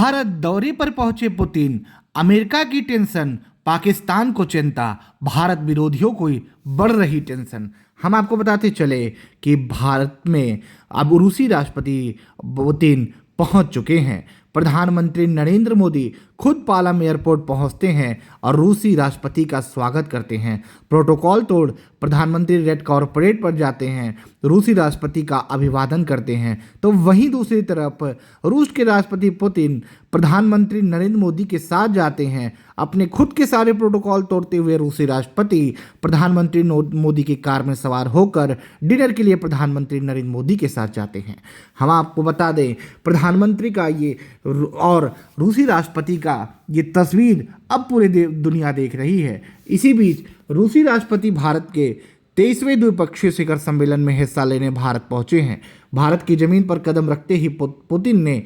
भारत दौरे पर पहुंचे पुतिन। अमेरिका की टेंशन, पाकिस्तान को चिंता, भारत विरोधियों को बढ़ रही टेंशन। हम आपको बताते चले कि भारत में अब रूसी राष्ट्रपति पुतिन पहुंच चुके हैं। प्रधानमंत्री नरेंद्र मोदी खुद पालम एयरपोर्ट पहुंचते हैं और रूसी राष्ट्रपति का स्वागत करते हैं। प्रोटोकॉल तोड़ प्रधानमंत्री रेड कॉर्पोरेट पर जाते हैं, रूसी राष्ट्रपति का अभिवादन करते हैं। तो वहीं दूसरी तरफ रूस के राष्ट्रपति पुतिन प्रधानमंत्री नरेंद्र मोदी के साथ जाते हैं। अपने खुद के सारे प्रोटोकॉल तोड़ते हुए रूसी राष्ट्रपति प्रधानमंत्री मोदी की कार में सवार होकर डिनर के लिए प्रधानमंत्री नरेंद्र मोदी के साथ जाते हैं। हम आपको बता दें, प्रधानमंत्री का ये और रूसी राष्ट्रपति का ये तस्वीर अब पूरी दुनिया देख रही है। इसी बीच रूसी राष्ट्रपति भारत के 23वें द्विपक्षीय शिखर सम्मेलन में हिस्सा लेने भारत पहुंचे हैं। भारत की जमीन पर कदम रखते ही पुतिन ने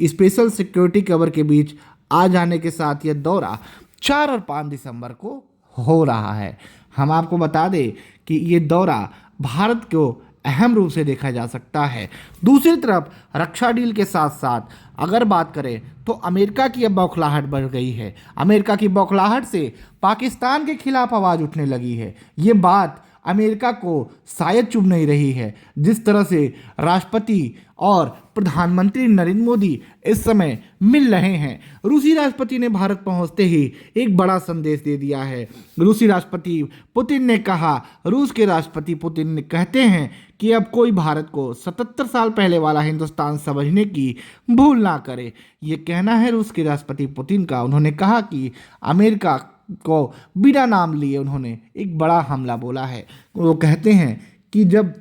स्पेशल सिक्योरिटी कवर के बीच आ जाने के साथ यह दौरा 4 और 5 दिसंबर को हो रहा है। हम आपको बता दें कि ये दौरा भारत को अहम रूप से देखा जा सकता है। दूसरी तरफ रक्षा डील के साथ साथ अगर बात करें तो अमेरिका की अब बौखलाहट बढ़ गई है। अमेरिका की बौखलाहट से पाकिस्तान के खिलाफ आवाज़ उठने लगी है। ये बात अमेरिका को शायद चुभ नहीं रही है। जिस तरह से राष्ट्रपति और प्रधानमंत्री नरेंद्र मोदी इस समय मिल रहे हैं, रूसी राष्ट्रपति ने भारत पहुंचते ही एक बड़ा संदेश दे दिया है। रूसी राष्ट्रपति पुतिन ने कहा, रूस के राष्ट्रपति पुतिन ने कहते हैं कि अब कोई भारत को 77 साल पहले वाला हिंदुस्तान समझने की भूल ना करे। ये कहना है रूस के राष्ट्रपति पुतिन का। उन्होंने कहा कि अमेरिका को बिना नाम लिए उन्होंने एक बड़ा हमला बोला है। वो कहते हैं कि जब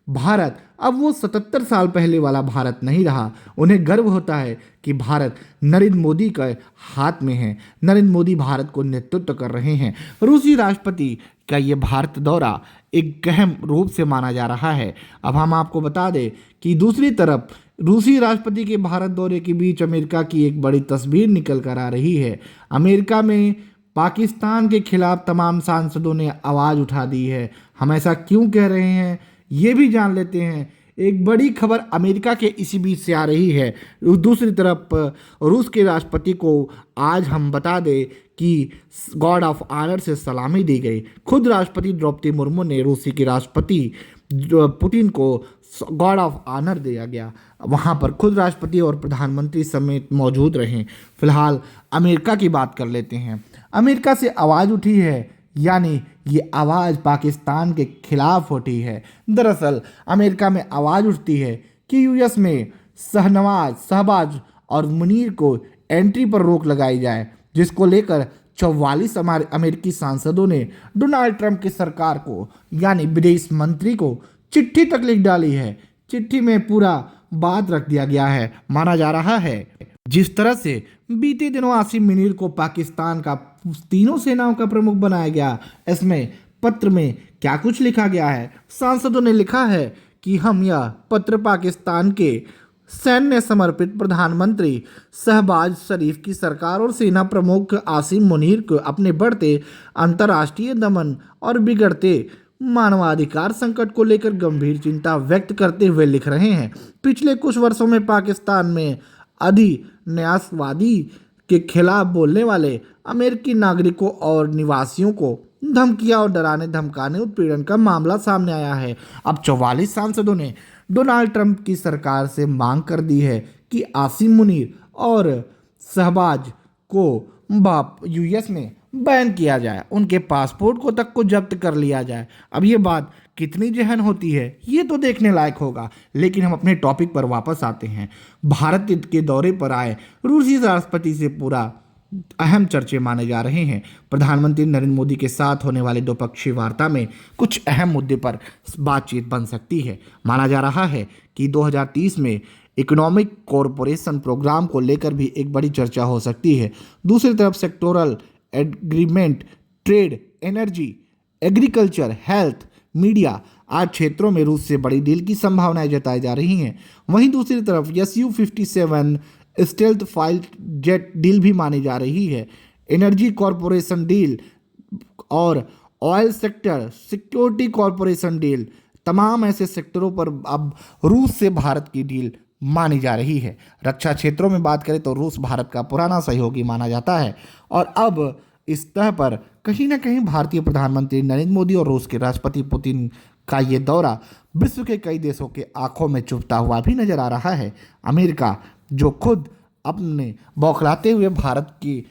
भारत अब वो 77 साल पहले वाला भारत नहीं रहा, उन्हें गर्व होता है कि भारत नरेंद्र मोदी के हाथ में है। नरेंद्र मोदी भारत को नेतृत्व कर रहे हैं। रूसी राष्ट्रपति का ये भारत दौरा एक अहम रूप से माना जा रहा है। अब हम आपको बता दें कि दूसरी तरफ रूसी राष्ट्रपति के भारत दौरे के बीच अमेरिका की एक बड़ी तस्वीर निकल कर आ रही है। अमेरिका में पाकिस्तान के खिलाफ तमाम सांसदों ने आवाज़ उठा दी है। हम ऐसा क्यों कह रहे हैं ये भी जान लेते हैं। एक बड़ी खबर अमेरिका के इसी बीच से आ रही है। दूसरी तरफ रूस के राष्ट्रपति को आज हम बता दें कि गार्ड ऑफ ऑनर से सलामी दी गई। खुद राष्ट्रपति द्रौपदी मुर्मू ने रूसी के राष्ट्रपति पुतिन को गार्ड ऑफ ऑनर दिया गया। वहाँ पर खुद राष्ट्रपति और प्रधानमंत्री समेत मौजूद रहे। फिलहाल अमेरिका की बात कर लेते हैं। अमेरिका से आवाज़ उठी है, यानी ये आवाज़ पाकिस्तान के खिलाफ उठी है। दरअसल अमेरिका में आवाज़ उठती है कि यूएस में शहबाज और मुनीर को एंट्री पर रोक लगाई जाए, जिसको लेकर 44 अमेरिकी सांसदों ने डोनाल्ड ट्रंप की सरकार को यानी विदेश मंत्री को चिट्ठी तक लिख डाली है। चिट्ठी में पूरा बात रख दिया गया है। माना जा रहा है जिस तरह से बीते दिनों आसिम मुनीर को पाकिस्तान का तीनों सेनाओं का प्रमुख बनाया गया, इसमें पत्र में क्या कुछ लिखा गया है। सांसदों ने लिखा है कि हम यह पत्र पाकिस्तान के सैन्य समर्पित प्रधानमंत्री शहबाज शरीफ की सरकार और सेना प्रमुख आसिम मुनीर को अपने बढ़ते अंतर्राष्ट्रीय दमन और बिगड़ते मानवाधिकार संकट को लेकर गंभीर चिंता व्यक्त करते हुए लिख रहे हैं। पिछले कुछ वर्षों में पाकिस्तान में अधिन्यासवादी के खिलाफ बोलने वाले अमेरिकी नागरिकों और निवासियों को धमकियां और डराने धमकाने उत्पीड़न का मामला सामने आया है। अब 44 सांसदों ने डोनाल्ड ट्रंप की सरकार से मांग कर दी है कि आसिम मुनीर और शहबाज को यूएस में बैन किया जाए, उनके पासपोर्ट को तक को जब्त कर लिया जाए। अब ये बात कितनी जहन होती है ये तो देखने लायक होगा। लेकिन हम अपने टॉपिक पर वापस आते हैं। भारत के दौरे पर आए रूसी राष्ट्रपति से पूरा अहम चर्चे माने जा रहे हैं। प्रधानमंत्री नरेंद्र मोदी के साथ होने वाले द्विपक्षीय वार्ता में कुछ अहम मुद्दे पर बातचीत बन सकती है। माना जा रहा है कि 2030 में इकोनॉमिक कॉरपोरेशन प्रोग्राम को लेकर भी एक बड़ी चर्चा हो सकती है। दूसरी तरफ sectoral agreement, trade, energy, agriculture, health, media आदि क्षेत्रों में रूस से बड़ी डील की संभावनाएं जताई जा रही हैं। वहीं दूसरी तरफ SU-57 stealth fighter jet deal भी मानी जा रही है। एनर्जी कॉरपोरेशन डील और oil sector security corporation deal, तमाम ऐसे सेक्टरों पर अब रूस से भारत की डील मानी जा रही है। रक्षा क्षेत्रों में बात करें तो रूस भारत का पुराना सहयोगी माना जाता है और अब इस तह पर कहीं ना कहीं भारतीय प्रधानमंत्री नरेंद्र मोदी और रूस के राष्ट्रपति पुतिन का ये दौरा विश्व के कई देशों के आंखों में चुभता हुआ भी नजर आ रहा है। अमेरिका जो खुद अपने बौखलाते हुए भारत की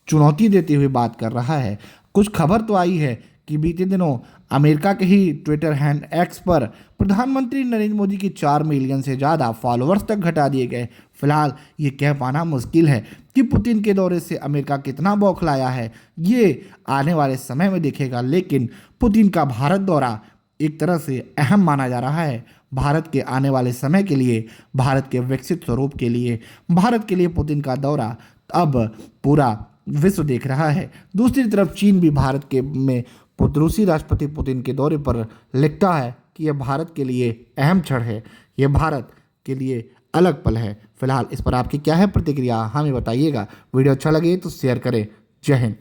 चुनौती देते हुए बात कर रहा है। कुछ खबर तो आई है कि बीते दिनों अमेरिका के ही ट्विटर हैंड एक्स पर प्रधानमंत्री नरेंद्र मोदी की 4 मिलियन से ज़्यादा फॉलोअर्स तक घटा दिए गए। फिलहाल ये कह पाना मुश्किल है कि पुतिन के दौरे से अमेरिका कितना बौखलाया है, ये आने वाले समय में दिखेगा। लेकिन पुतिन का भारत दौरा एक तरह से अहम माना जा रहा है भारत के आने वाले समय के लिए, भारत के विकसित स्वरूप के लिए। भारत के लिए पुतिन का दौरा अब पूरा विश्व देख रहा है। दूसरी तरफ चीन भी भारत के में रूसी राष्ट्रपति पुतिन के दौरे पर लिखता है कि यह भारत के लिए अहम क्षण है, यह भारत के लिए अलग पल है। फिलहाल इस पर आपकी क्या है प्रतिक्रिया, हमें बताइएगा। वीडियो अच्छा लगे तो शेयर करें। जय हिंद।